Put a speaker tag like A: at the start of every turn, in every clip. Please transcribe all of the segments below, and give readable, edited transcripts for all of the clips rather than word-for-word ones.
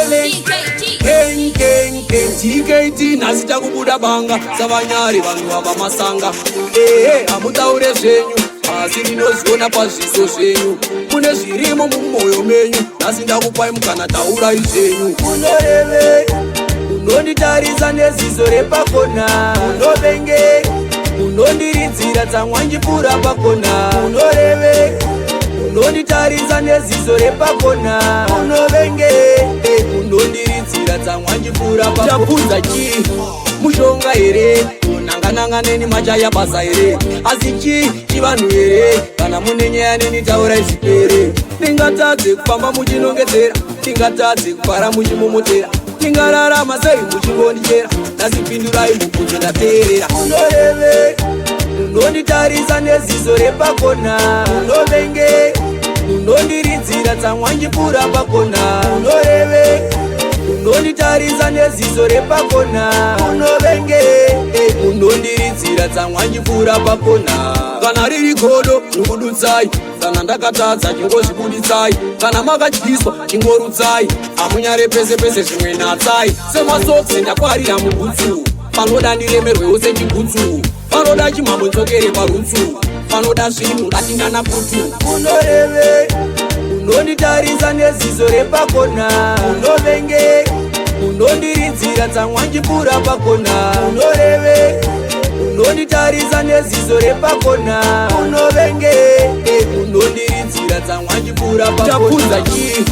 A: unondoreve TKT nasita kubuda banga savanyari vanhu vava masanga hamutaure zvenyu asi ndinoziona pazviso zvenyu mune zvirimo mumwoyo menyu nasi ndakupai mukana taurai zvenyu unondoreve unonditarisa neziso repakona unovenge unondiridzira tsamwanjipura pakona unoreve unonditarisa neziso repakona unovenge unondiridzira tsamwanjipura pakona chii mushonga here unangananga neni machaya basa here asi chii chivanhu here kana mune nyaya neni taurai zvipere tingatadze kufamba muchinongedzera tingatadze kufara muchimomotera tingararama sei muchingondichera nasipindurai mubvunzo ndateerera unoreve unonditarisa neziso repakona unovenge unondiridzira tsamwanjipura pakona unoreve unonditarisa neziso repakona unovenge unondiridzira tsamwanjipura pakona kana riri godo rikudutsai kana ndakatadza chingozvibuditsai kana makadyiswa chingorutsai hamunyare pese pese zvimwe natsai semasokisi ndakwarira mugutsu panoda ndiremerwewo sechigutsu panoda chimhambo nzokere parutsu panoda zvinhu ngatingana kutu unoreve unonditarisa neziso repakona unovenge unondiridzira tsamwanjipura pakona unoreve unonditarisa neziso repakona unovenge unondiridzira tsamwanjipura pakona chii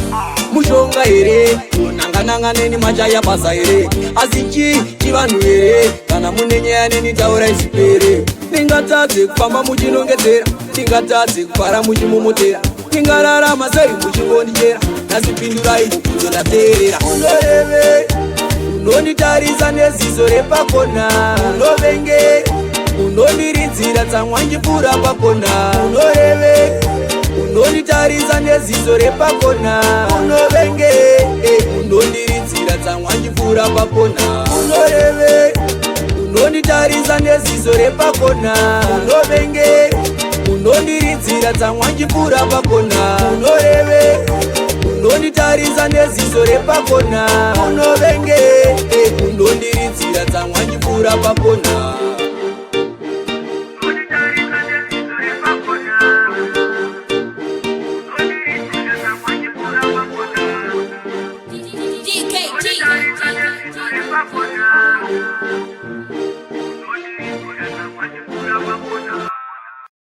A: mushonga here unangananga neni machaya basa here asi chii chivanhu here kana mune nyaya neni taurai zvipere tingatadze kufamba muchinongedzera tingatadze kufara muchimomotera tingararama sei muchingondichera nasipindurai mubvunzo ndateerera unoreve unonditarisa neziso repakona unovenge unondiridzira tsamwanjipura pakona unoreve unonditarisa neziso repakona unovenge unondiridzira tsamwanjipura pakona unoreve unonditarisa neziso repakona unovenge unondiridzira tsamwanjipura pakona unoreve unonditarisa neziso repakona unovenge unondiridzira tsamwanjipura pakona